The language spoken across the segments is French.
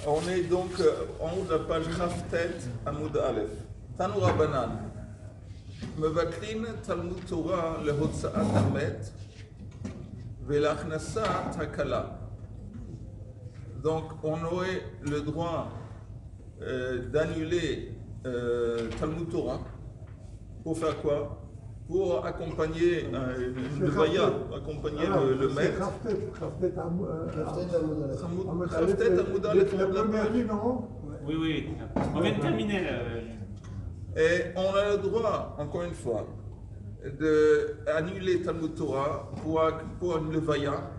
On est donc en haut de la page Kaftet Amoud Aleph. Tanu Rabbanan. Mevaklin Talmud Torah lehotza'at hamet velachnasat hakala. Donc on aurait le droit d'annuler Talmud Torah pour faire quoi? Pour accompagner une levaya, accompagner le maître. Khaftet Amoud Aleph. Oui, oui. On vient de terminer. Et on a le droit, encore une fois, d'annuler Talmud Torah pour une levaya,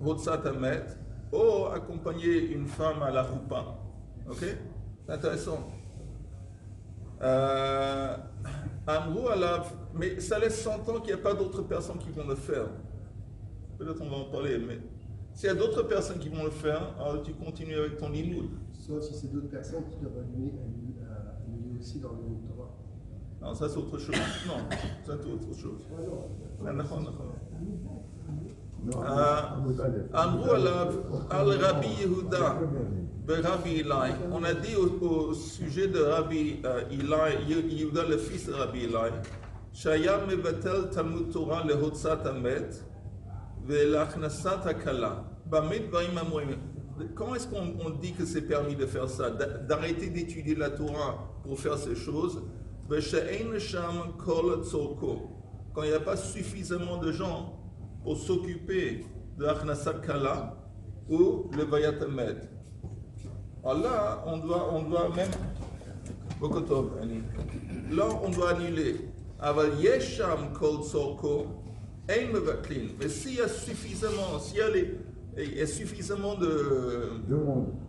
Hotzat Hamet, ou accompagner une femme à la roupa. Ok? C'est intéressant. Amrou alav, mais ça laisse s'entendre qu'il n'y a pas d'autres personnes qui vont le faire. Peut-être on va en parler, mais s'il y a d'autres personnes qui vont le faire, alors tu continues avec ton limoud. Sauf si c'est d'autres personnes qui doivent annuler aussi dans le Torah. Non, ça c'est autre chose. Non, c'est autre chose. Amrou alav al Rabbi Yehuda. Rabbi Eli, on a dit au sujet de Rabbi Eli, Yehuda le fils de Rabbi Eli, Shaya mevatel Talmud Torah lehotzat hamet velachnasat hakala. Comment est-ce qu'on dit que c'est permis de faire ça, d'arrêter d'étudier la Torah pour faire ces choses? Quand il n'y a pas suffisamment de gens pour s'occuper de l'achnasat kala ou le vayat hamet. Alors là, on doit même. Là, on doit annuler. Aval yesham kol tzorko, ein mevaklin. Mais s'il y a suffisamment,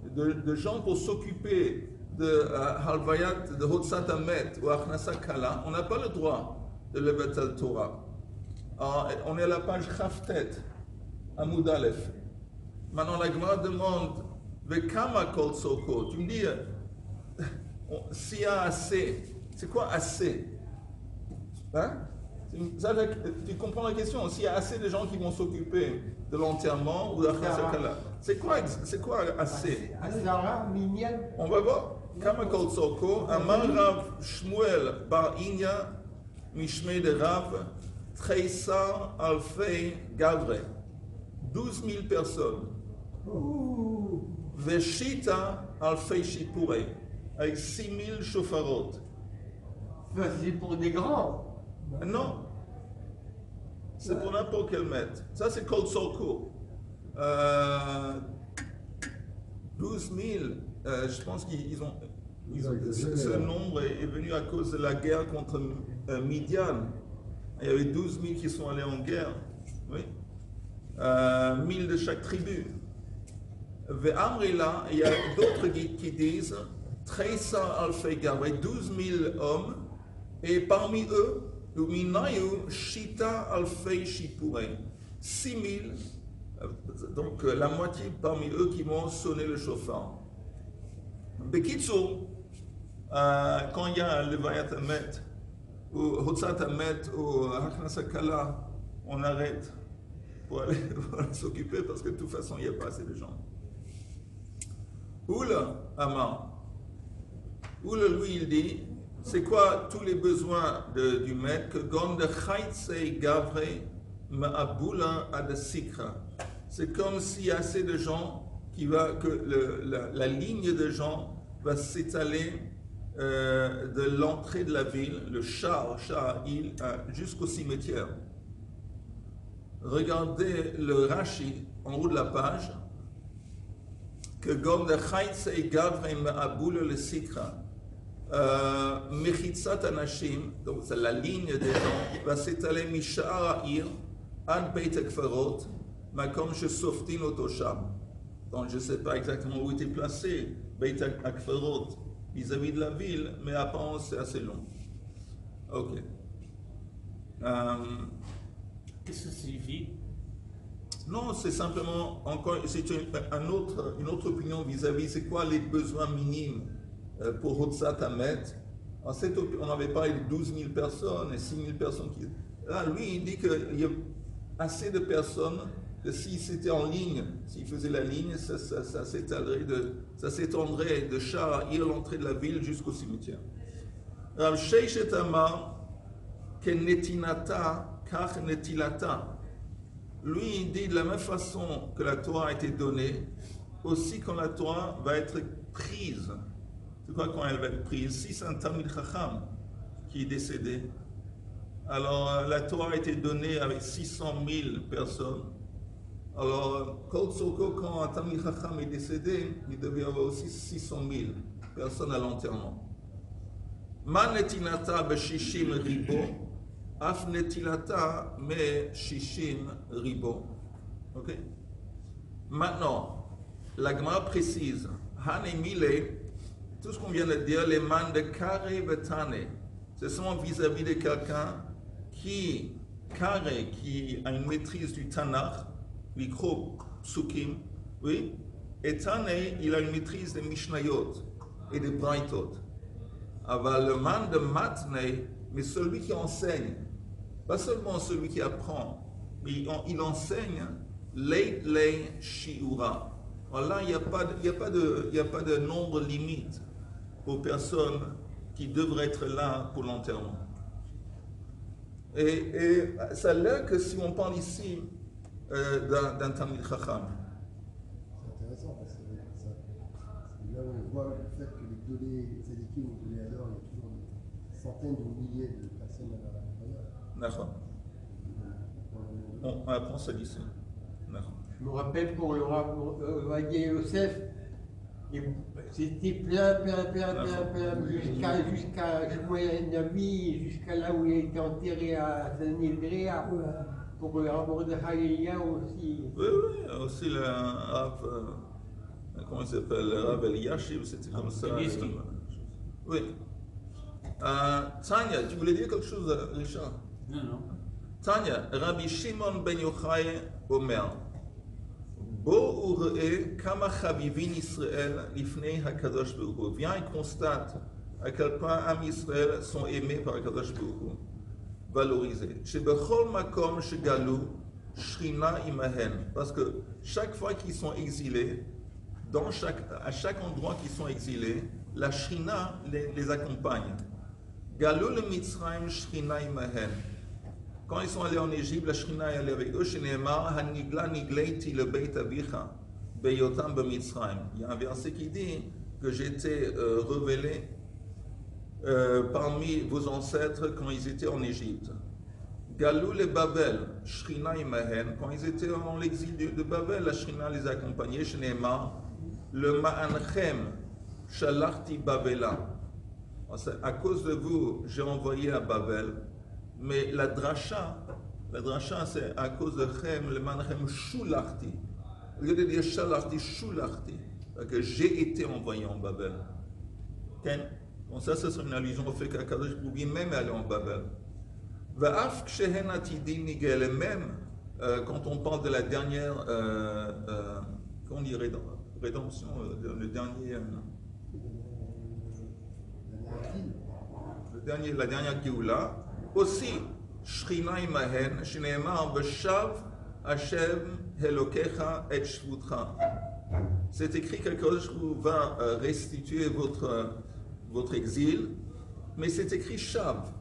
de gens pour s'occuper de halvayat, de hotzat hamet ou achnasa kala, on n'a pas le droit de lever le Torah. Alors, on est à la page Khaftet, Amoud Aleph. Maintenant, la Gemara demande. Vekama kol soko. Tu me dis, s'il y a assez, c'est quoi assez? Hein? Tu comprends la question? S'il y a assez de gens qui vont s'occuper de l'enterrement ou de la khasakala, c'est quoi assez? On va voir. Kama kol soko. Amar Rav Shmuel bar Inya mishmei de Rav Treisar alfei gavre. 12 000 personnes. Veshita alfei shipurei, avec 6000 chauffarotes. C'est pour des grands. Non, c'est pour n'importe quel maître. Ça c'est Kol Tzorko. 12 000, je pense qu'ils ont ce nombre est venu à cause de la guerre contre Midian. Il y avait 12 000 qui sont allés en guerre. Oui. 1000 de chaque tribu. Ve'amrila, il y a d'autres qui disent 13 alfei gavre, 12 000 hommes, et parmi eux, Uminayu Shita alfei shipurei, 6 000, donc la moitié parmi eux qui vont sonner le chauffard. Bekitsu, quand il y a le Vayat Hamet, ou Hotzat Hamet, ou Haknasa Kala, on arrête pour aller s'occuper parce que de toute façon il n'y a pas assez de gens. Oula, Amar. Oula, lui, il dit, c'est quoi tous les besoins du maître que Gonde Chaitse Gavre Ma'abula Ad Sikra. C'est comme s'il y a assez de gens la ligne de gens va s'étaler de l'entrée de la ville, le char jusqu'au cimetière. Regardez le Rashi en haut de la page. Que Gom de Chaitse et Gavre Ma'abula le Sikra. Mechitzat Anashim, donc c'est la ligne des gens, va s'étaler Misha'ar Ha'ir, Ad Beit HaKfarot, Makom Shesoftin Otosham. Donc je ne sais pas exactement où était placé Beit HaKfarot vis-à-vis de la ville, mais apparemment c'est assez long. Ok. Qu'est-ce que ça signifie? Non, c'est simplement c'est une autre opinion vis-à-vis. C'est quoi les besoins minimes pour Hotzat Hamet? On avait parlé de 12 000 personnes et 6 000 personnes qui. Là, lui, il dit qu'il y a assez de personnes que si c'était en ligne, s'il faisait la ligne, ça s'étendrait de Sha'ir, l'entrée de la ville, jusqu'au cimetière. Rav Sheishet Amar, Kenetinata, Kach Netilata. Lui, il dit de la même façon que la Torah a été donnée, aussi quand la Torah va être prise. C'est quoi quand elle va être prise? Si c'est un Talmid Chacham qui est décédé, alors la Torah a été donnée avec 600 000 personnes. Alors, quand un Talmid Chacham est décédé, il devait y avoir aussi 600 000 personnes à l'enterrement. Ma netinata b'shishim ribo, af netilata me shishim ribo. Ok? Maintenant, la Gemara précise, hanemile, tout ce qu'on vient de dire, les man de kare vetane, c'est seulement vis-à-vis de quelqu'un qui a une maîtrise du Tanakh, micro psukim, oui, et Tane, il a une maîtrise des Mishnayot et des Braitot. Aval le man de Matne, mais celui qui enseigne, pas seulement celui qui apprend, mais il enseigne leit lei shiura. Voilà, il n'y a pas de nombre limite aux personnes qui devraient être là pour l'enterrement. Et ça a l'air que si on parle ici d'un Talmid Chacham. C'est intéressant parce que là on voit le fait que les Gdolei Tzadikim ou Gdolei Hador, il y a toujours des centaines de milliers de personnes à l'intérieur. D'accord. On apprend ça d'ici. D'accord. Je me rappelle pour le Wadi Yosef, c'était plein, jusqu'à Shmuel Navi, jusqu'à là où il a été enterré à Saint-Nildréa, pour le rapport de Halelia aussi. Oui, aussi le Rav, comment il s'appelle, le Rav Eliashiv, c'était comme ça. Oui. Tanya, tu voulais dire quelque chose, Richard? Non. Tanya, Rabbi Shimon ben Yochai Omer, Bo ure'e kama chavivin Israël lifnei hakadosh Baruch Hu. Viens et constate à quel point Am Israël sont aimés par Hakadosh Baruch Hu, valorisés. Shebechol makom shegalu shrina imahen. Parce que chaque fois qu'ils sont exilés, à chaque endroit qu'ils sont exilés, la shrina les accompagne. Galu le Mitzrayim shrina imahen. Quand ils sont allés en Égypte, la Shrina est allée avec eux. Sheneemar, Hanigla nigleiti le Beit Avicha, beyotam b'Mitzrayim. Il y a un verset qui dit que j'étais révélé parmi vos ancêtres quand ils étaient en Égypte. Galou le Babel, Shrina imahen. Quand ils étaient en l'exil de Babel, la Shrina les accompagnait. Sheneemar, le Ma'anchem, Shalachti Babela. À cause de vous, j'ai envoyé à Babel. Mais la dracha c'est à cause de Chem, le manchem shulachti. Au lieu de dire shalachti, shulachti. Que j'ai été envoyé en Babel. Bon, ça c'est une allusion au fait qu'Akadosh pouvait même aller en Babel. Va'af kshen atidin nigel, même quand on parle de la dernière, comment on dit rédemption, le dernier. La dernière Géoula. Aussi, Shrina imahen, Shneemar v'shav Hashem Elokecha et shvutcha. C'est écrit que Kadosh va restituer votre exil, mais c'est écrit shav.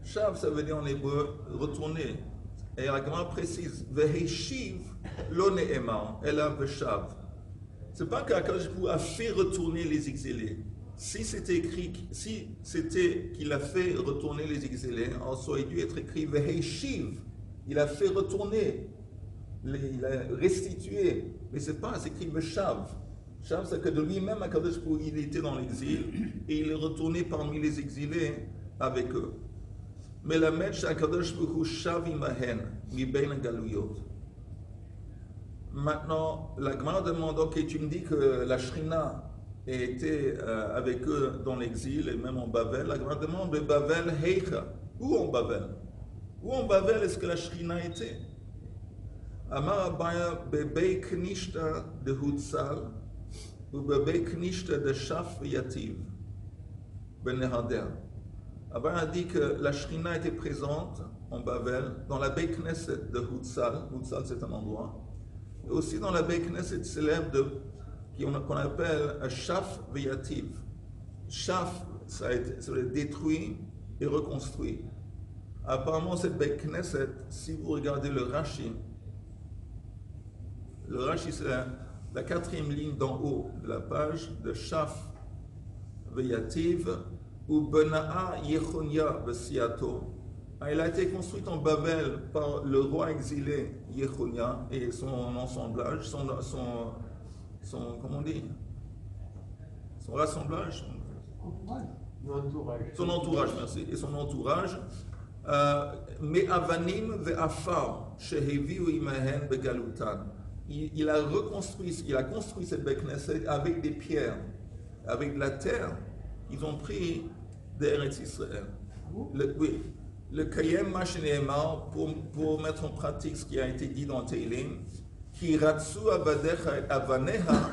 Shav, ça veut dire en hébreu retourner. Et la Gemara précise, v'heshiv lo ne'emar, ela v'shav. C'est pas qu'Akadosh a fait retourner les exilés. Si c'était écrit, si c'était qu'il a fait retourner les exilés, alors ça aurait dû être écrit Veheshiv. Il a fait retourner, il a restitué, mais c'est écrit Veshav. Shav, c'est que de lui-même, Akadosh Baruch Hu, il était dans l'exil et il est retourné parmi les exilés avec eux. Mais la Mèche Akadosh Baruch Hu Shav imahen mi bein galuyot. Maintenant, la Gemara demande, ok, tu me dis que la Shrina était avec eux dans l'exil et même en Babel. La grande demande de Babel, Heicha. Où en Babel? Où en Babel est-ce que la Shrina était? Amar Abaya bebei knishta de Hutzal ou bebei knishta de Shaf Yativ ben Nehader. Abaya dit que la Shrina était présente en Babel dans la Beit Knesset de Hutzal. Hutzal c'est un endroit. Et aussi dans la Beit Knesset célèbre qu'on appelle Shaf Veyativ. Shaf, ça a été détruit et reconstruit. Apparemment, cette Beit Knesset, si vous regardez le Rashi, c'est la quatrième ligne d'en haut de la page de Shaf Veyativ, ou Bena'a Yechonia Besiato. Elle a été construite en Babel par le roi exilé Yechonia et son assemblage, comment on dit, son rassemblage, son entourage, merci, et son entourage. Mais Avanim ve'afar sheheviu imahen begalutan. Il a construit cette Beit Knesset avec des pierres, avec de la terre. Ils ont pris d'Eretz Israël. Le Kayem Mashineemar, pour mettre en pratique ce qui a été dit dans Teilim, qui ratsu avadecha et avaneha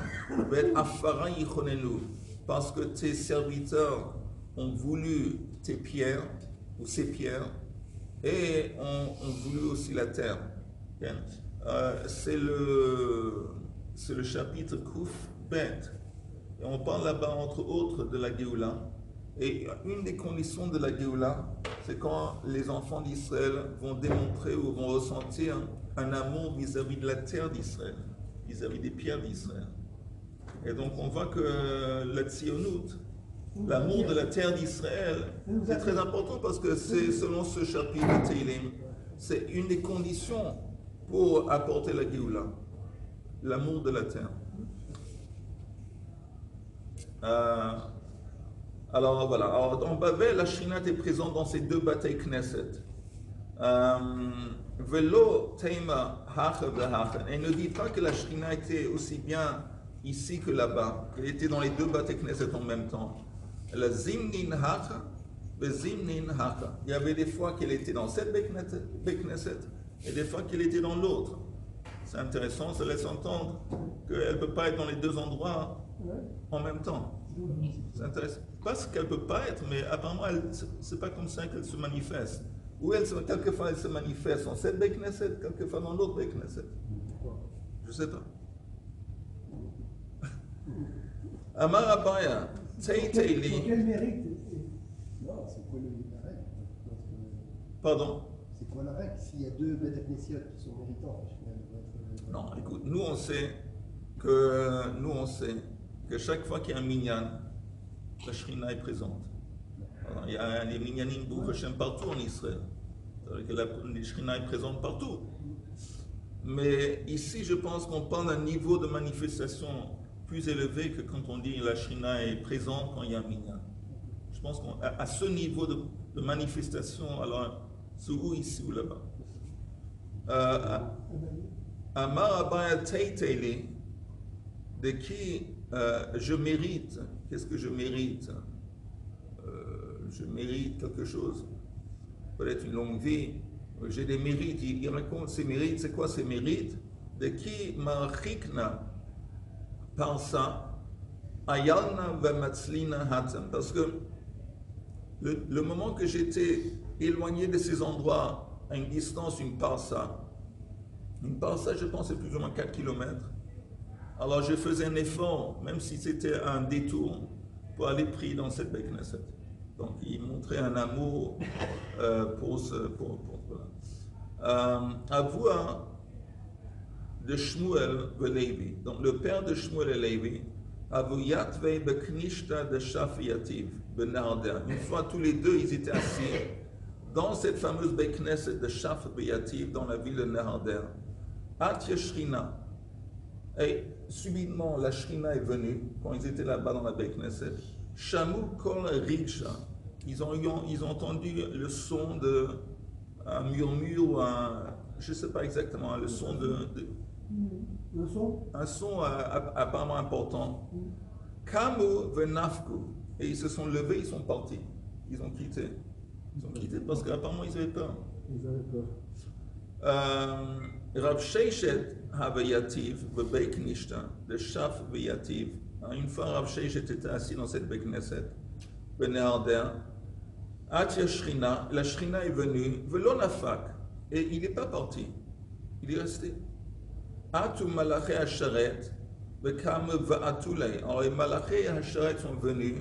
vet afara yichonenu, parce que tes serviteurs ont voulu tes pierres, ou ces pierres, et ont voulu aussi la terre. C'est le chapitre Kouf Bet. Et on parle là-bas, entre autres, de la Géoula. Et une des conditions de la Géoula, c'est quand les enfants d'Israël vont démontrer ou vont ressentir un amour vis-à-vis de la terre d'Israël, vis-à-vis des pierres d'Israël. Et donc on voit que la Tzionut, l'amour de la terre d'Israël, c'est très important parce que c'est, selon ce chapitre de Teilim, c'est une des conditions pour apporter la Géoula, l'amour de la terre. Alors voilà, alors, dans Babel, la Shrina est présente dans ces deux batailles Knesset. Velo Teima Hacha Vehacha. Et ne dit pas que la Shrina était aussi bien ici que là-bas. Elle était dans les deux batailles Knesset en même temps. La Zimnin Hacha, Zimnin Hacha. Il y avait des fois qu'elle était dans cette Beit Knesset et des fois qu'elle était dans l'autre. C'est intéressant, ça laisse entendre qu'elle ne peut pas être dans les deux endroits en même temps. C'est intéressant. Pas ce qu'elle ne peut pas être, mais apparemment, c'est pas comme ça qu'elle se manifeste. Ou quelquefois elle se manifeste dans cette Beit Knesset, quelquefois dans l'autre Beit Knesset. Je ne sais pas. Amar Abaya, Tei Teili. Quel mérite? Non, c'est quoi la règle? Pardon? C'est quoi la règle? S'il y a deux Beit Knesset qui sont méritants, non, écoute, nous on sait que chaque fois qu'il y a un minyan, la Shrina est présente. Alors, il y a des minyanim Baruch Hashem partout en Israël. C'est-à-dire que la Shrina est présente partout. Mais ici, je pense qu'on parle d'un niveau de manifestation plus élevé que quand on dit la Shrina est présente quand il y a un minyan. Je pense qu'à ce niveau de manifestation, alors, c'est où ici ou là-bas. Amar Abaya Teiteli, de qui je mérite. Qu'est-ce que je mérite? Je mérite quelque chose. Peut-être une longue vie. J'ai des mérites. Il raconte ses mérites. C'est quoi ces mérites? De qui Marchikna Parsa Ayalna Vamatzlina Hatam. Parce que le moment que j'étais éloigné de ces endroits, à une distance, une parsa, je pense, c'est plus ou moins 4 km. Alors je faisais un effort, même si c'était un détour, pour aller prier dans cette Beit Knesset. Donc il montrait un amour pour Avoua de Shmuel Levi. Donc le père de Shmuel Levi, Avu Yatvei Beknishta de Shaf Yativ, Benarder. Une fois tous les deux, ils étaient assis dans cette fameuse Beit Knesset de Shaf Yativ, dans la ville de Neharder. Atia Shrina. Et subitement, la Shrina est venue, quand ils étaient là-bas dans la Beit Knesset. Shamu Kol Riksha. Ils ont entendu le son d'un murmure, je ne sais pas exactement, le son Le son? Un son apparemment important. Kamu Venafku. Et ils se sont levés, ils sont partis. Ils ont quitté. Parce qu'apparemment ils avaient peur. Ils avaient peur. Rav Sheishet Havayativ, Beit Knishta, de Shaf Vayativ. Une fois, Rav Sheishet était assis dans cette Beit Knesset, Beneharder. Atia Shrina, la Shrina est venue, Velo Nafak, et il n'est pas parti, il est resté. Atu Malaché Hasharet, Bekam Va'atulei. Alors les Malaché et Hasharet sont venus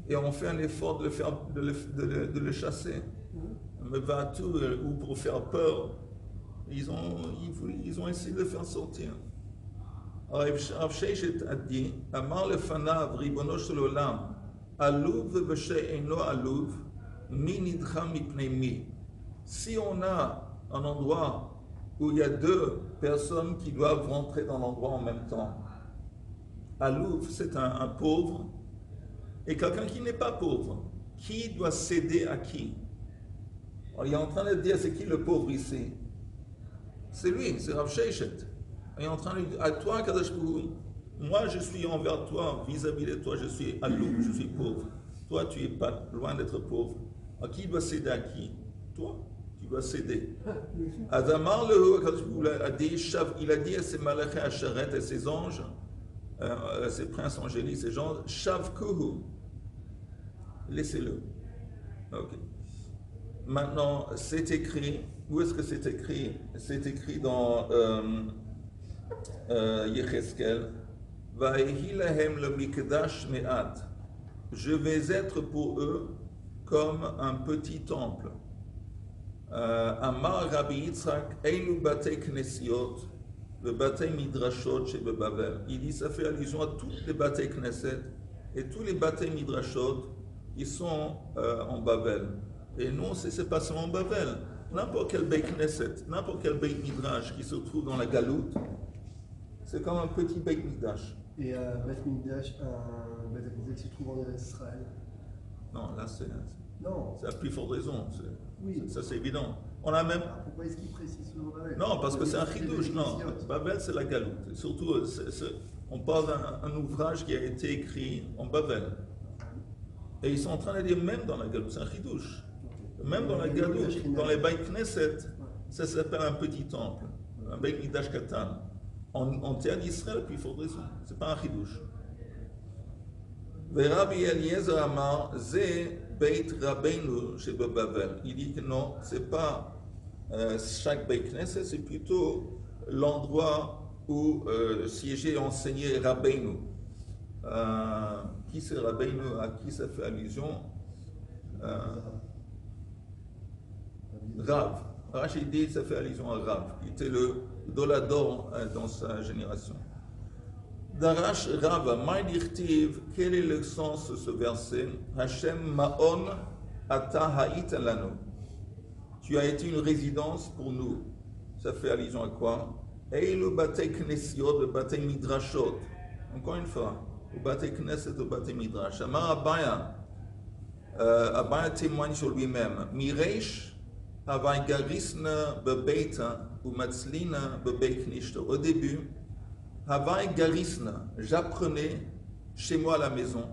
et ont fait un effort de le chasser. Mais Va'atu, ou pour faire peur, ils ont essayé de le faire sortir. Alors Rav Sheishet a dit, Amar lefanav ribono shel olam, aluv v'she'eno aluv, mi nidcha mipnei mi. Si on a un endroit où il y a deux personnes qui doivent rentrer dans l'endroit en même temps, aluv, c'est un pauvre, et quelqu'un qui n'est pas pauvre, qui doit céder à qui? Alors, il est en train de dire, c'est qui le pauvre ici? C'est lui, c'est Rav Sheishet. Il est en train de dire, à toi, Kadosh Baruch Hu, moi je suis envers toi, vis-à-vis de toi, je suis alou, je suis pauvre. Toi, tu es pas loin d'être pauvre. Alors, qui doit céder à qui? Toi, tu dois céder. Adamar le Kadosh Baruch Hu il a dit à ses malachés Hasharet et ses anges, ses princes angéliques, ces gens, Shavkuhu, laissez-le. Ok. Maintenant, c'est écrit, où est-ce que c'est écrit? C'est écrit dans Yecheskel, Vaehi lahem le mikdash me'at. Je vais être pour eux comme un petit temple. Amar Rabbi Yitzhak, Eilu batei knesiot, le batei midrashot chez Babel. Il dit, ça fait allusion à tous les batei knesset et tous les batei midrashot qui sont en Babel. Et non, c'est pas seulement Babel. N'importe quel Beit Knesset, n'importe quel Beit Midrash qui se trouve dans la Galoute, c'est comme un petit Beit Midrash. Et un Beit Midrash, un Beit Knesset qui se trouve en Israël. Non, là c'est la plus forte raison. Oui. Ça c'est évident. On a même. Pourquoi est-ce qu'il précise toujours Babel? Non, parce que c'est un chidouche. Non, Babel c'est la Galoute. Et surtout, on parle d'un ouvrage qui a été écrit en Babel. Et ils sont en train de dire même dans la Galoute, c'est un chidouche. Même dans la Galoute, dans les Beit Knesset, ça s'appelle un petit temple, un Beit Midrash Katan. En terre d'Israël, puis il faudrait ça. C'est pas un chidouche. Rabbi Eliezer Amar, Ze Beit Rabbeinu chez Babel. Il dit que non, c'est pas chaque Beit Knesset, c'est plutôt l'endroit où siégeait et enseignait Rabbeinu. Qui c'est Rabbeinu? À qui ça fait allusion? Rav. Rachid dit ça fait allusion à Rav. Il était le dolador dans sa génération. Darash Rav, Maïdirtiv, quel est le sens de ce verset? Hashem Ma'on Ata Ha'it Lanu. Tu as été une résidence pour nous. Ça fait allusion à quoi? Eilu Batei Knesiot, Batei Midrashot. Encore une fois, au Batei Knesset, au Batei Midrash. Amar Abaya. Abaya témoigne sur lui-même. Mireish Havai Garisna Bebeita ou Matzlina Bebeit Knishta. Au début, Havai Garisna, j'apprenais chez moi à la maison,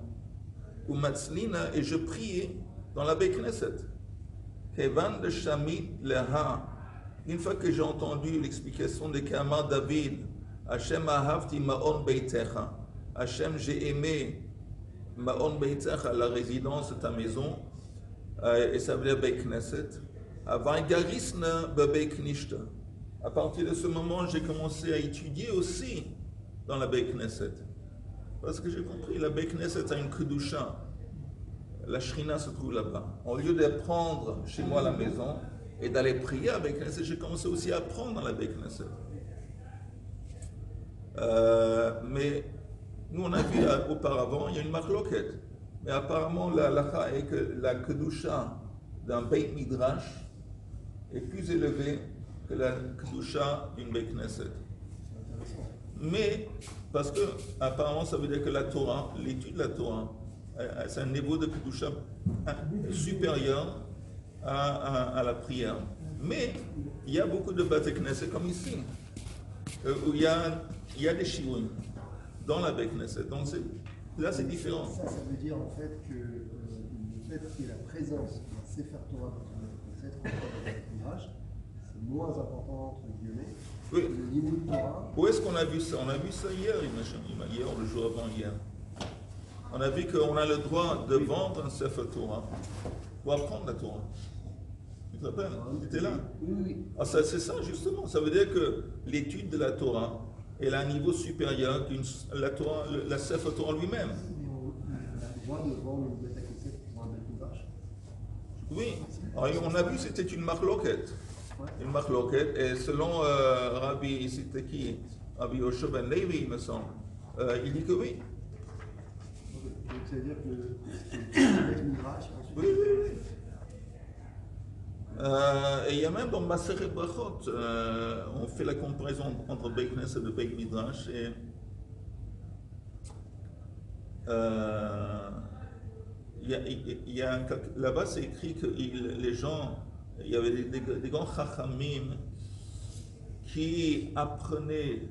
ou Matzlina, et je priais dans la Beit Knesset. Kevan de Shamit Leha. Une fois que j'ai entendu l'explication de Kamar David, Hashem Ahavti Ma'on Beitecha. Hashem, j'ai aimé Ma'on Beitecha, la résidence de ta maison, et ça veut dire Beit Knesset. À partir de ce moment, j'ai commencé à étudier aussi dans la Beit Knesset. Parce que j'ai compris, la Beit Knesset a une kedusha. La Shrina se trouve là-bas. Au lieu d'apprendre chez moi à la maison et d'aller prier à Beit Knesset, j'ai commencé aussi à apprendre dans la Beit Knesset. Mais nous, on a vu auparavant, il y a une marloquette. Mais apparemment, la halakha est que la kedusha d'un Beit Midrash est plus élevé que la Kedusha d'une Beit Knesset. Mais, parce que, apparemment, ça veut dire que la Torah, l'étude de la Torah, c'est un niveau de Kedusha supérieur à la prière. Mais, il y a beaucoup de Beit Knesset, comme ici, où il y a des shiurim dans la Beit Knesset. Donc, là, c'est différent. Ça veut dire, en fait, que le fait qu'il y ait la présence d'un Sefer Torah c'est moins important, entre guillemets, oui. Le niveau de Torah. Où est-ce qu'on a vu ça? On a vu ça hier, hier ou le jour avant hier. On a vu qu'on a le droit de vendre un Sefer Torah pour apprendre la Torah. Tu te rappelles? Tu étais là? Oui. Ah, c'est ça, justement. Ça veut dire que l'étude de la Torah elle a un niveau supérieur qu'une la Torah, la Sefer Torah lui-même. Mais on a le droit de vendre une bête à cassette pour un bête de vache. Oui, alors, on a vu c'était une marloquette. Une marloquette, et selon Rabbi, c'était qui? Rabbi Yoshua ben Levi, il me semble. Il dit que oui. Donc ça veut dire que c'est un bête midrash. Oui, oui, oui. Et il y a même dans Maseret Brachot, on fait la comparaison entre Beit Knesset et le Beit Midrash. Et là-bas, c'est écrit que les gens, il y avait des grands chachamim qui apprenaient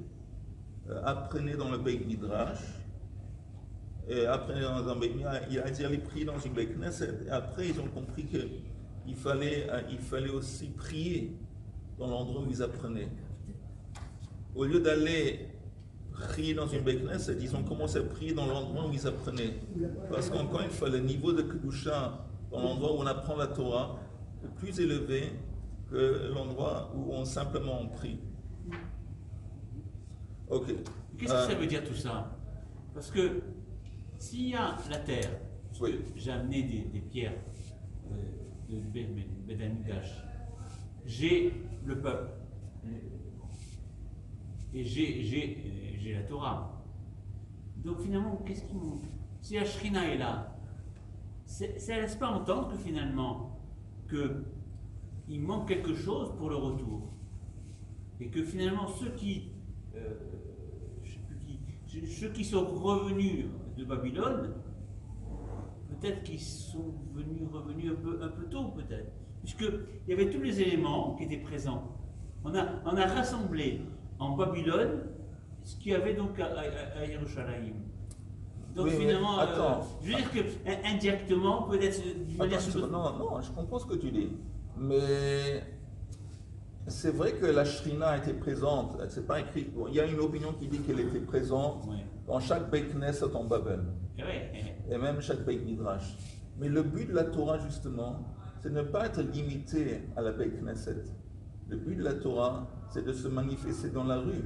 dans le Beit Midrash. Et après, ils allaient prier dans une Beit Knesset. Et après, ils ont compris qu'il fallait aussi prier dans l'endroit où ils apprenaient. Au lieu d'aller prier dans une Beit Knesset, ils ont commencé à prier dans l'endroit où ils apprenaient. Parce qu'encore une fois, le niveau de Kedusha dans l'endroit où on apprend la Torah est plus élevé que l'endroit où on simplement prie. Ok. Qu'est-ce que ça veut dire tout ça? Parce que s'il y a la terre, Oui. j'ai amené des pierres de Bet Amikdash, j'ai le peuple, et j'ai la Torah. Donc finalement, qu'est-ce qui manque? Si la Shrina est là, ça ne laisse pas entendre que finalement, il manque quelque chose pour le retour. Et que finalement, ceux qui sont revenus de Babylone, peut-être qu'ils sont revenus un peu tôt, peut-être. Puisqu'il y avait tous les éléments qui étaient présents. On a rassemblé en Babylone ce qu'il y avait donc à Yerushalayim. Donc Oui, finalement, attends. je veux dire que indirectement, peut-être d'une manière Non, je comprends ce que tu dis. Mais c'est vrai que la Shrina était présente. C'est pas écrit. Bon, il y a une opinion qui dit qu'elle était présente dans chaque Beit Knesset en Babel. Et même chaque Beit Midrash. Mais le but de la Torah, justement, c'est de ne pas être limité à la Beit Knesset. Le but de la Torah, c'est de se manifester dans la rue,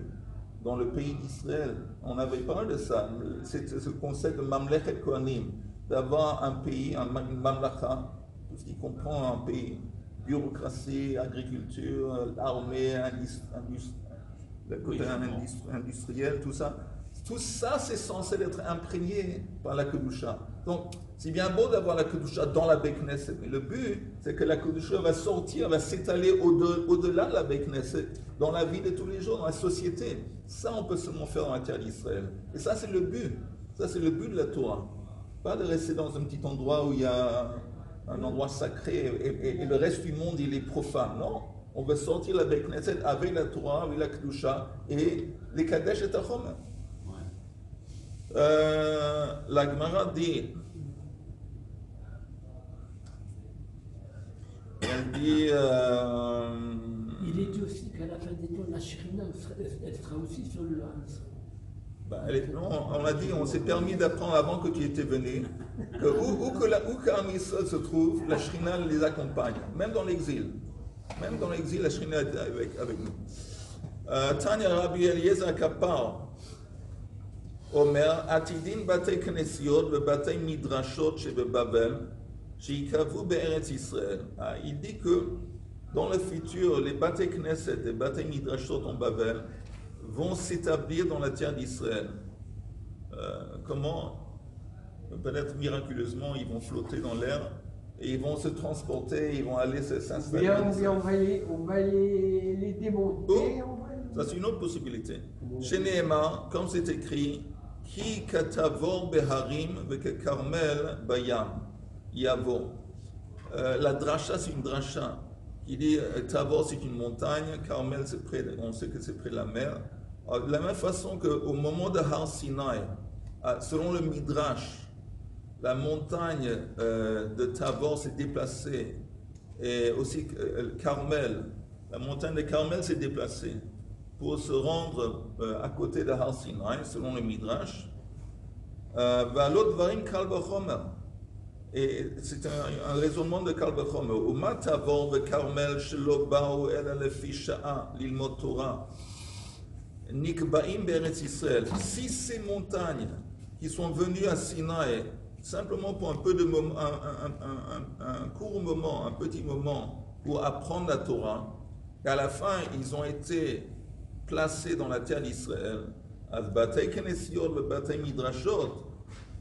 dans le pays d'Israël. On avait parlé de ça. C'est ce concept de Mamlechet Kohanim, d'avoir un pays, une Mamlacha, tout ce qui comprend un pays, bureaucratie, agriculture, armée, le côté industriel, tout ça. Tout ça, c'est censé être imprégné par la Kedusha. Donc, c'est bien beau d'avoir la Kedusha dans la Beit Knesset, mais le but, c'est que la Kedusha va sortir, va s'étaler au-delà de la Beit Knesset, dans la vie de tous les jours, dans la société. Ça, on peut seulement faire dans la terre d'Israël. Et ça, c'est le but. Ça, c'est le but de la Torah. Pas de rester dans un petit endroit où il y a un endroit sacré et le reste du monde, il est profane. Non. On veut sortir la Beit Knesset avec la Torah, avec la Kedusha et les Kadesh et Tachomer. La Gemara dit, elle dit, il est dit aussi qu'à la fin des temps, la Shrina, elle sera aussi sur le on a dit, on s'est permis d'apprendre avant que tu étais venu, que où qu'Am Yisraël se trouve, la Shrina les accompagne, même dans l'exil. Même dans l'exil, la Shrina est avec nous. Tanya Rabbi Eliezer Kapar, Omer, Atidin Batei Knesiot Batei Midrashot Shebebabel, Sheikavu Be'eretz Israël. Il dit que dans le futur, les Batei Knesset et Batei Midrashot en Babel vont s'établir dans la terre d'Israël. Comment? Peut-être miraculeusement, ils vont flotter dans l'air et ils vont se transporter, ils vont aller s'installer. On va les démonter. Ça, c'est une autre possibilité. Chez Nehema, comme c'est écrit, Ki katavor beharim veke karmel bayam yavo. La dracha, c'est une dracha qui dit Tavor, c'est une montagne, Carmel, c'est près, on sait que c'est près de la mer. Alors, de la même façon qu'au moment de Har Sinai, selon le Midrash, la montagne de Tavor s'est déplacée, et aussi Carmel, la montagne de Carmel s'est déplacée pour se rendre à côté de Har Sinai, selon le Midrash. V'alot dvarim kal v'chomer. Et c'est un raisonnement de Kal V'chomer. Uma tavor v'Carmel shelo ba'u ela lefi sha'a lilmod Torah. Nikbaim Beretz Israël. Si ces montagnes qui sont venues à Sinaï, simplement pour un peu de moment, un court moment, un petit moment, pour apprendre la Torah, et à la fin, ils ont été placés dans la terre d'Israël,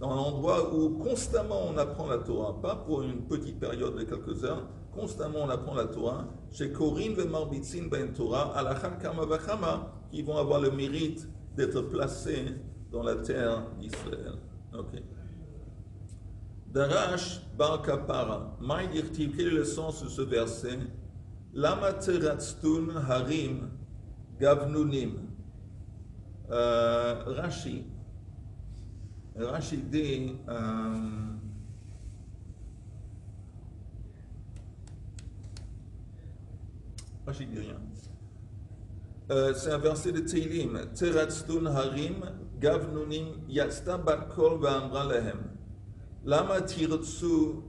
dans l'endroit où constamment on apprend la Torah, pas pour une petite période de quelques heures, constamment on apprend la Torah, chez Korin ve Marbitzin ben Torah, alachan kama vachama, qui vont avoir le mérite d'être placés dans la terre d'Israël. Ok. Darash bar kapara, maïdirtiv, quel est le sens de ce verset? Lama teratztun harim gavnunim. Rashi dit Rashi dit rien. C'est un verset de Teilim. Teratztun harim gavnunim yatsta bat kol v'amra lehem. Lama tirtsu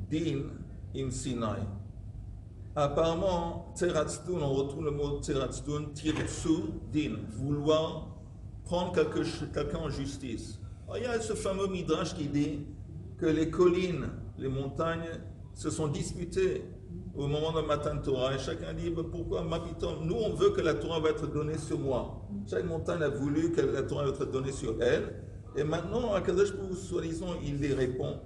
din im Sinai. Apparemment, teratztun, on retrouve le mot teratztun, tirtsu din, vouloir prendre quelqu'un en justice. Alors, il y a ce fameux midrash qui dit que les collines, les montagnes se sont disputées au moment de Matan Torah et chacun dit pourquoi Mapitom, nous on veut que la Torah va être donnée sur moi. Chaque montagne a voulu que la Torah va être donnée sur elle et maintenant Akadosh Baruch Hu, soi-disant, il les répond.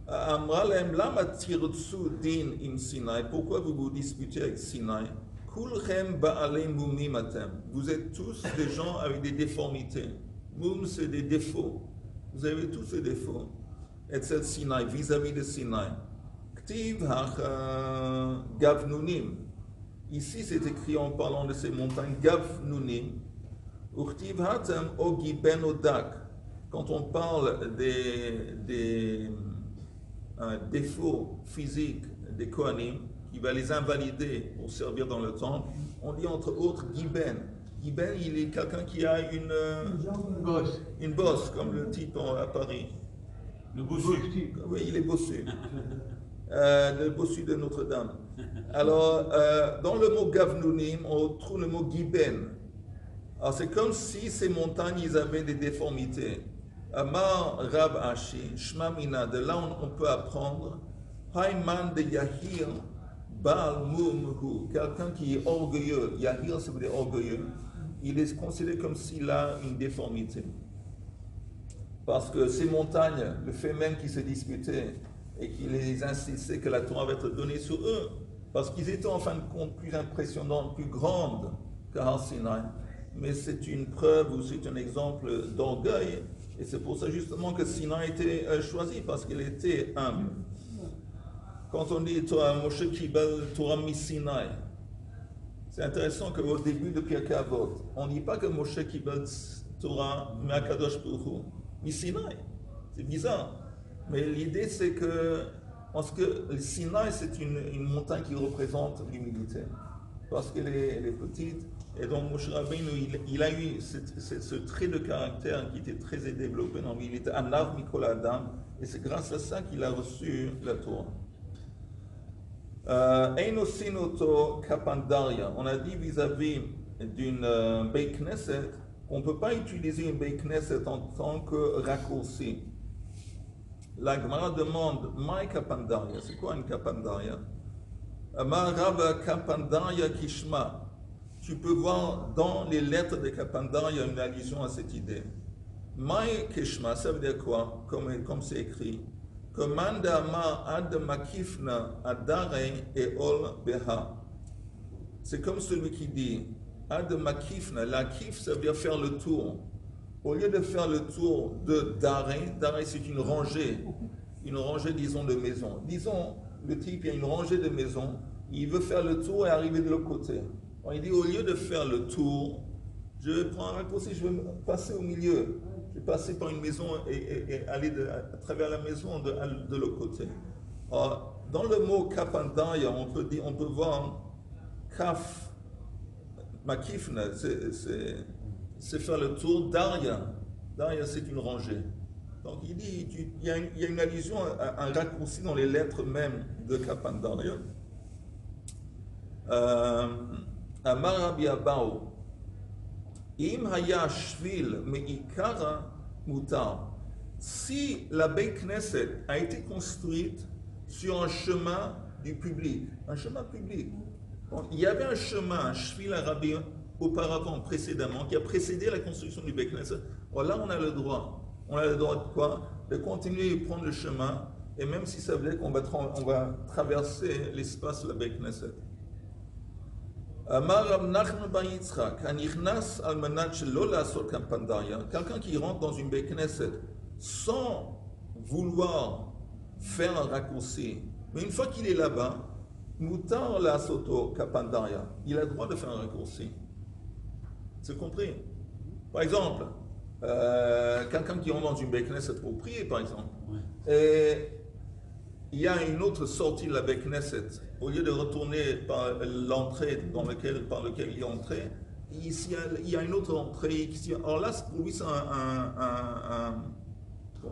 Amralem lama tirtsu din im Sinai. Pourquoi vous vous disputez avec Sinaï? Kulchem ba'alei mumim atem. Vous êtes tous des gens avec des déformités. Mum, c'est des défauts. Vous avez tous ces défauts. Et cette Sinaï, vis-à-vis de Sinaï. Ktiv hach gavnunim. Ici, c'est écrit en parlant de ces montagnes gavnunim. Uktiv hatem ogiben odak. Quand on parle des défauts physiques des Kohanim, qui va les invalider pour servir dans le temple, on dit entre autres Giben. Giben, il est quelqu'un qui a une bosse, comme le type à Paris. Le bossu. Oui, il est bossu. Le bossu de Notre-Dame. Alors, dans le mot Gavnunim, on trouve le mot Giben. Alors, c'est comme si ces montagnes, ils avaient des déformités. Amar Rab Ashi, Shmamina, de là on peut apprendre, Hayman de Yahir, Baal Mumhu, quelqu'un qui est orgueilleux. Yahir, ça veut dire orgueilleux. Il est considéré comme s'il a une déformité. Parce que ces montagnes, le fait même qu'ils se disputaient et qu'ils les insistaient que la Torah va être donnée sur eux, parce qu'ils étaient en fin de compte plus impressionnants, plus grandes que Har Sinai. Mais c'est une preuve ou c'est un exemple d'orgueil. Et c'est pour ça justement que Sinaï a été choisi, parce qu'il était humble. Quand on dit Moshe Kibel Torah mi Sinaï, c'est intéressant qu'au début de Pirkei Avot, on ne dit pas que Moshe Kibel Torah mi Akadosh Baruch Hu mi Sinaï. C'est bizarre. Mais l'idée c'est que, parce que le Sinaï c'est une montagne qui représente l'humilité. Parce qu'elle est petite. Et donc Moshe Rabbeinu, il a eu ce trait de caractère qui était très développé dans lui. Il était Anav Mikol Adam, et c'est grâce à ça qu'il a reçu la Torah. Einosinoto Kapandaria. On a dit vis-à-vis d'une Beit Knesset qu'on ne peut pas utiliser une Beit Knesset en tant que raccourci. La Gemara demande Maï Kapandaria. C'est quoi une Kapandaria? Amar Rav Kapandaria Kishma. Tu peux voir dans les lettres de Kapandaria une allusion à cette idée. Maï Kishma, ça veut dire quoi? Comme c'est écrit. Commandama ad makifna adare et ol beha. C'est comme celui qui dit ad makifna. La kif, ça veut dire faire le tour. Au lieu de faire le tour de dare, dare c'est une rangée, disons, de maisons. Disons, le type, il y a une rangée de maisons, il veut faire le tour et arriver de l'autre côté. Alors, il dit, au lieu de faire le tour, je prends un raccourci, je vais passer au milieu. Je vais passer par une maison et aller à travers la maison de l'autre côté. Alors, dans le mot Kapandaria, on peut voir Kaf, Makifna, c'est faire le tour. Daria, c'est une rangée. Donc il dit, il y a une allusion, un raccourci dans les lettres même de Kapandaria. Amar Rabbi Abahu, Im haya shvil meikara mutar. Si la Beit Knesset a été construite sur un chemin du public, un chemin public. Bon, il y avait un chemin, un shvil arabi, auparavant, précédemment, qui a précédé la construction du Beit Knesset. Bon, là, on a le droit. On a le droit de quoi? De continuer et prendre le chemin, et même si ça veut dire qu'on va, traverser l'espace de la Beit Knesset. Amar Rav Nachman bar Yitzchak, hanichnas al manat shelo la'asot kampandaria, quelqu'un qui rentre dans une Beit Knesset sans vouloir faire un raccourci, mais une fois qu'il est là-bas, mutar la'asoto kampandaria, il a le droit de faire un raccourci. C'est compris? Par exemple, quelqu'un qui rentre dans une Beit Knesset pour prier, par exemple, et il y a une autre sortie de la Beit Knesset. Au lieu de retourner par l'entrée par laquelle il est entré, ici, il y a une autre entrée. Alors là, pour lui, c'est un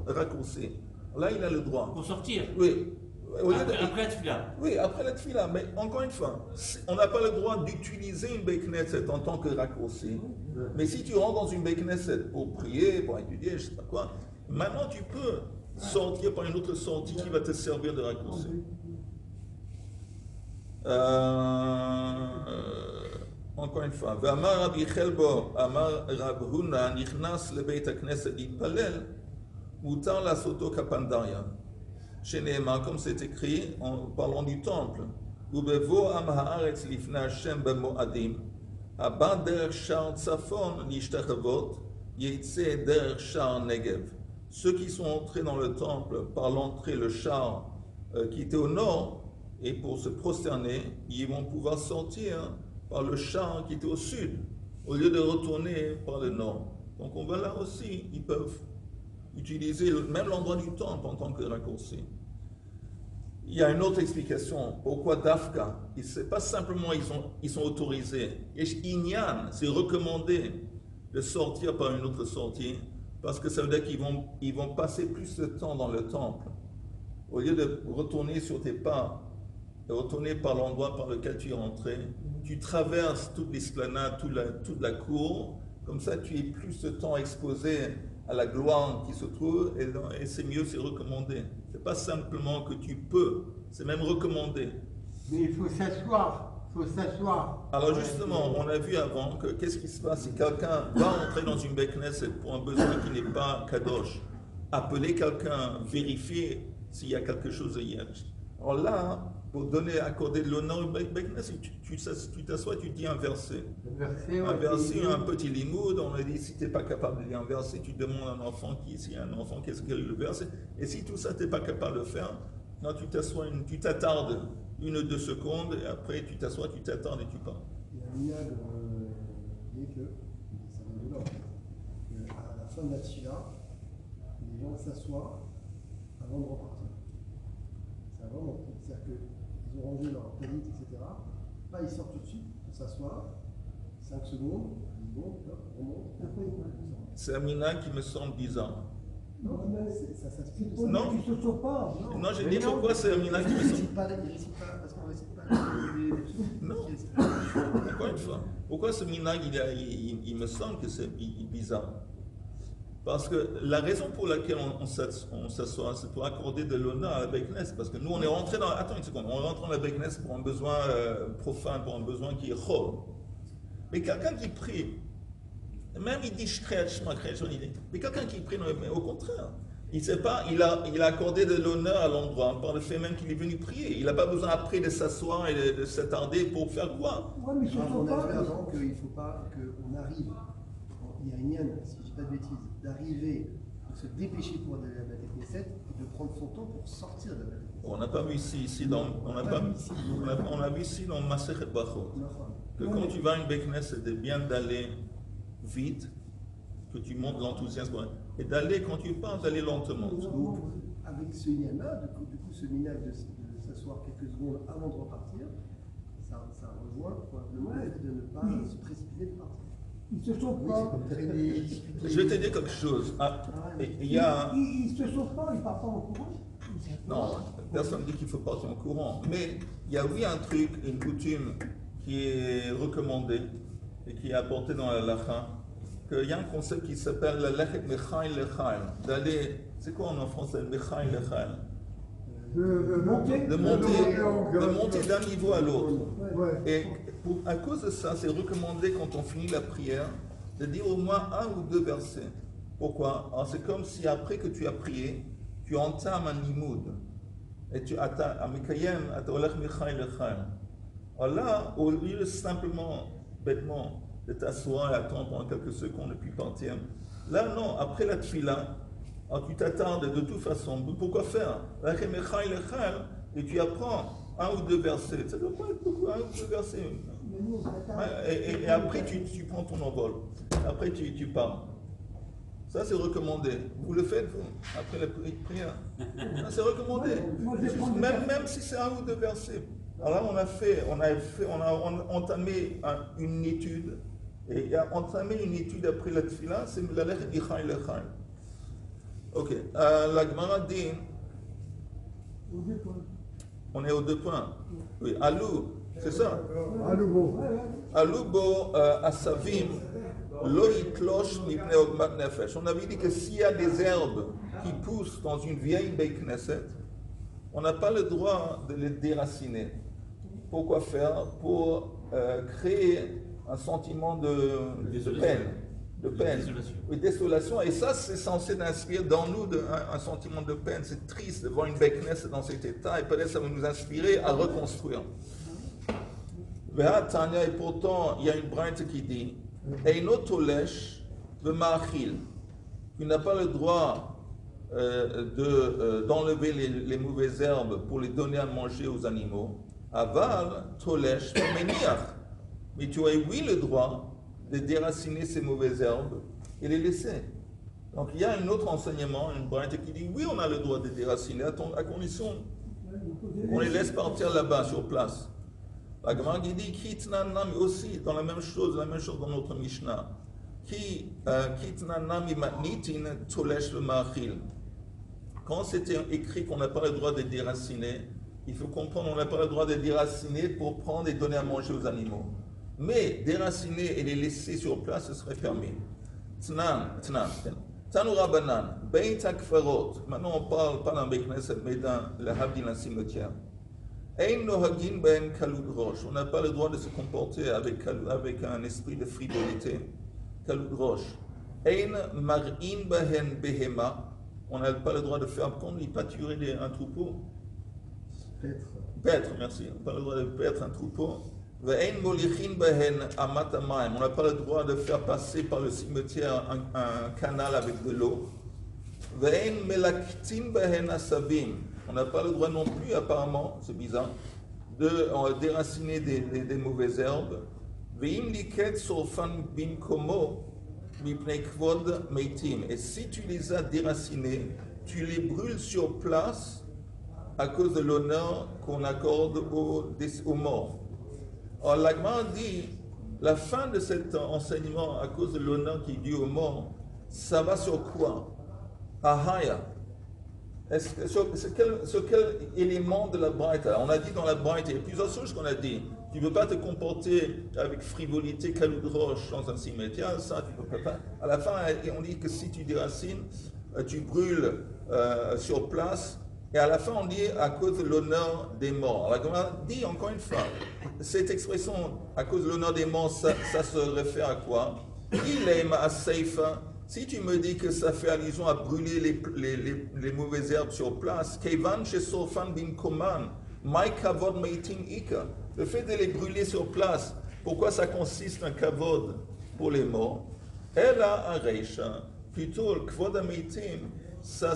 raccourci. Là, il a le droit. Pour sortir? Oui. Après la tefila? Oui, après la tefila. Mais encore une fois, on n'a pas le droit d'utiliser une Beit Knesset en tant que raccourci. Mais si tu rentres dans une Beit Knesset pour prier, pour étudier, je ne sais pas quoi, maintenant tu peux sortir par une autre sortie qui va te servir de raccourci. Encore une fois, V'amar Rabbi Chelbo, Amar Rab Huna, Nichnas le Beit HaKnesset Yitpalel, Mutar la'asoto kapandaria. Chez Nehemar, comme c'est écrit en parlant du temple, Ubevo am haaretz lifnei Hashem b'moadim, haba derech shar tzafon nishtachavot, yeitze derech shar negev. Ceux qui sont entrés dans le temple par l'entrée, le char qui était au nord, et pour se prosterner, ils vont pouvoir sortir par le char qui était au sud, au lieu de retourner par le nord. Donc on va là aussi, ils peuvent utiliser même l'endroit du temple en tant que raccourci. Il y a une autre explication. Pourquoi Dafka? C'est pas simplement ils sont autorisés. Inyan, c'est recommandé de sortir par une autre sortie, parce que ça veut dire qu'ils vont passer plus de temps dans le temple. Au lieu de retourner sur tes pas, de retourner par l'endroit par lequel tu es rentré, tu traverses toute l'esplanade, toute la cour, comme ça tu es plus de temps exposé à la gloire qui se trouve, et c'est mieux, c'est recommandé. C'est pas simplement que tu peux, c'est même recommandé. Mais il faut s'asseoir. Alors justement, on a vu avant que qu'est-ce qui se passe si quelqu'un va entrer dans une Beit Knesset pour un besoin qui n'est pas kadosh, appeler quelqu'un, vérifier s'il y a quelque chose hier. Alors là, pour accorder de l'honneur au Beit Knesset, tu t'assois, tu dis un verset. Un verset, un petit limoud, on a dit si tu n'es pas capable de dire un verset, tu demandes à un enfant qu'est-ce que le verset. Et si tout ça, tu n'es pas capable de le faire, non, tu t'assois, tu t'attardes 1 ou 2 secondes, et après tu t'assois, tu t'attardes et tu pars. Il y a un minag qui dit que, ça vient de là, qu'à la fin de la tchila, les gens s'assoient avant de repartir. C'est vraiment, c'est-à-dire qu'ils ont rangé leur talit, etc. Pas ils sortent tout de suite, ils s'assoient, 5 secondes, ils vont, on monte, après ils sortent. C'est un minag qui me semble bizarre. Non, ça s'explique. Non, Tu ne te sors pas. non, j'ai dit pourquoi c'est un minag qui me semble. Il récite pas, parce qu'on récite pas. Non, encore une fois. Pourquoi ce minag, il me semble que c'est bizarre? Parce que la raison pour laquelle on s'assoit, c'est pour accorder de l'honneur à la Beit Knesset. Parce que nous, on est rentré dans... Attends une seconde. On rentre dans la Beit Knesset pour un besoin profane, pour un besoin qui est chol. Mais quelqu'un qui prie, même il dit mais quelqu'un qui prie, au contraire, il sait pas, il a accordé de l'honneur à l'endroit par le fait même qu'il est venu prier. Il n'a pas besoin après de s'asseoir et de s'attarder pour faire quoi? Ouais, mais On a vu avant qu'il ne faut pas qu'on arrive, il y a une yann, si je ne dis pas de bêtises, d'arriver, de se dépêcher pour aller à la Beit Knesset et de prendre son temps pour sortir de la Beit Knesset. On n'a pas vu ici dans on a vu ici dans Masechet Brachot que quand tu vas à une Beit Knesset, c'est bien d'aller vite, que tu montes l'enthousiasme, et d'aller, quand tu pars, d'aller lentement. Donc, avec ce lien-là, du coup, ce minage de s'asseoir quelques secondes avant de repartir, ça rejoint probablement le fait de ne pas se précipiter de partir. Ils se sauvent Oui, pas. c'est comme traîner, Je vais te dire quelque chose. Il y a... Ils se sauvent pas, ils partent pas en courant. Non, personne ne dit qu'il faut partir en courant. Mais il y a oui un truc, une coutume qui est recommandée et qui est apportée dans la lacha, qu'il y a un concept qui s'appelle le lechet mechail lechail, d'aller, c'est quoi en français, mechail lechail? De monter. De monter d'un niveau à l'autre. Ouais. Et à cause de ça, c'est recommandé quand on finit la prière de dire au moins 1 ou 2 versets. Pourquoi? Alors c'est comme si après que tu as prié, tu entames un limoud. Et tu attends, Amikayem, Atolech Michaï Lechaï. Alors là, au lieu de simplement, bêtement, de t'asseoir et attendre pendant quelques secondes et puis partir, là non, après la tfila, alors tu t'attardes de toute façon. Pourquoi faire? Et tu apprends 1 ou 2 versets. Ça ne doit pas être beaucoup, 1 ou 2 versets. Et après, tu prends ton envol. Après, tu pars. Ça, c'est recommandé. Vous le faites, vous, après la prière. Ça, c'est recommandé. Même si c'est 1 ou 2 versets. Alors là, on a entamé une étude. Et entamer une étude après la tfila, c'est la lettre Ichai Lechai. Ok. La Gemara dit. On est aux 2 points. Oui. Alou, c'est ça. Aloubo asavim. On avait dit que s'il y a des herbes qui poussent dans une vieille Beit Knesset, on n'a pas le droit de les déraciner. Pourquoi faire? Pour créer un sentiment de peine. De désolation. Et ça, c'est censé inspirer dans nous un sentiment de peine. C'est triste de voir une Beit Knesset dans cet état, et peut-être ça va nous inspirer à reconstruire. Et pourtant, il y a une braïta qui dit Eino tolesh v'ma'achil. Tu n'as pas le droit d'enlever les mauvaises herbes pour les donner à manger aux animaux. Aval tolesh v'meniach. Mais tu as oui le droit de déraciner ces mauvaises herbes et les laisser. Donc il y a un autre enseignement, une braïta qui dit oui, on a le droit de déraciner à condition qu'on les laisse partir là-bas sur place. La Gemara qui dit Kitna Nami aussi, dans la même chose dans notre Mishnah. Kitna Nami Matnitin Tolesh le Ma'achil. Quand c'était écrit qu'on n'a pas le droit de déraciner, il faut comprendre qu'on n'a pas le droit de déraciner pour prendre et donner à manger aux animaux. Mais déraciner et les laisser sur place, ce serait permis. Tanoura Banan, Beit Akfarot. Maintenant on parle pas d'un Beit Knesset, mais d'un Havdil, un cimetière. On n'a pas le droit de se comporter avec un esprit de frivolité. On n'a pas le droit de faire comme il pâturer un troupeau. Paître, merci. On n'a pas le droit de paître un troupeau. On n'a pas le droit de faire passer par le cimetière un canal avec de l'eau. On n'a pas le droit non plus, apparemment, c'est bizarre, de déraciner des mauvaises herbes. Et si tu les as déracinés, tu les brûles sur place à cause de l'honneur qu'on accorde aux morts. Alors l'Agma dit, la fin de cet enseignement à cause de l'honneur qui est dû aux morts, ça va sur quoi? Ahaya. Sur quel élément de la braïta? On a dit dans la braïta, il y a plusieurs choses qu'on a dit. Tu ne peux pas te comporter avec frivolité, caloudroche dans un cimetière, ça tu ne peux pas. À la fin, on dit que si tu déracines, tu brûles sur place. Et à la fin, on dit à cause de l'honneur des morts. Alors, on dit encore une fois, cette expression à cause de l'honneur des morts, ça se réfère à quoi? Il est ma seifa. Si tu me dis que ça fait allusion à brûler les mauvaises herbes sur place, Kevan chez Sofan bin Koman, my kavod meitim ika. Le fait de les brûler sur place, pourquoi ça consiste en kavod pour les morts? Elle a un reisha, plutôt le kvod meitim, ça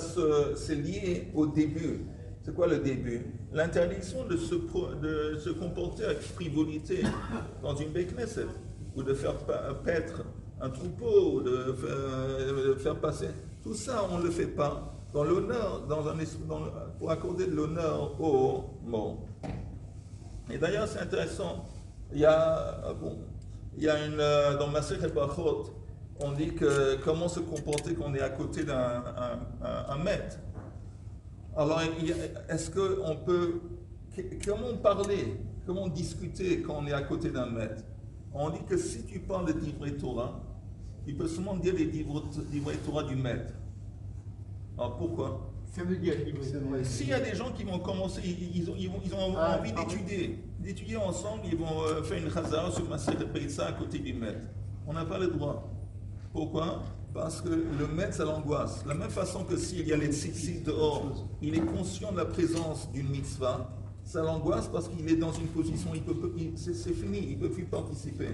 c'est lié au début. C'est quoi le début? L'interdiction de se comporter avec frivolité dans une Beit Knesset, ou de faire paître un troupeau, ou de faire passer. Tout ça, on ne le fait pas dans l'honneur, pour accorder de l'honneur aux morts. Et d'ailleurs, c'est intéressant. Il y a dans Masechet Brachot, on dit que comment se comporter quand on est à côté d'un maître. Alors, est-ce qu'on peut... Comment parler, comment discuter quand on est à côté d'un maître? On dit que si tu parles de Divrei Torah, il peut seulement dire les divrei Torah du maître. Alors pourquoi? Ça veut dire qu'il S'il y a des gens qui vont commencer, ils ont envie d'étudier ensemble, ils vont faire une chazara sur Maseret Peitza à côté du maître. On n'a pas le droit. Pourquoi? Parce que le maître, ça l'angoisse. De la même façon que s'il y a les tzitzit dehors, il est conscient de la présence d'une mitzvah, ça l'angoisse parce qu'il est dans une position, c'est fini, il ne peut plus participer.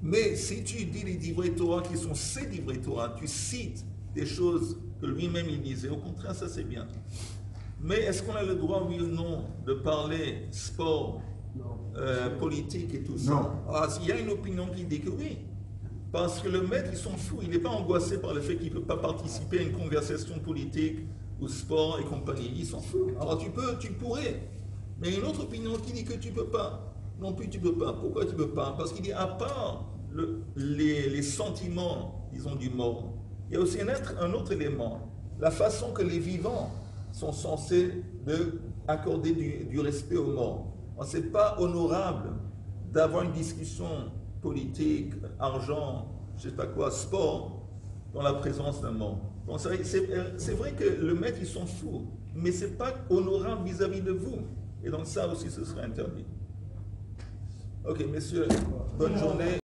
Mais si tu dis les divrei Torah qui sont ces divrei Torah, tu cites des choses que lui-même il disait, au contraire, ça c'est bien. Mais est-ce qu'on a le droit, oui ou non, de parler sport, politique et tout ça? Non. Ah, il y a une opinion qui dit que oui. Parce que le maître, il s'en fout, il n'est pas angoissé par le fait qu'il ne peut pas participer à une conversation politique ou sport et compagnie. Il s'en fout. Alors tu pourrais. Mais il y a une autre opinion qui dit que tu ne peux pas. Non plus, tu ne peux pas. Pourquoi tu ne peux pas? Parce qu'il dit, à part les sentiments, disons, du mort, il y a aussi un autre élément. La façon que les vivants sont censés accorder du respect aux morts. Ce n'est pas honorable d'avoir une discussion politique, argent, je ne sais pas quoi, sport, dans la présence d'un mort. Donc c'est vrai que le maître, il s'en fout, mais ce n'est pas honorable vis-à-vis de vous. Et donc ça aussi, ce serait interdit. Ok, messieurs, bonne journée.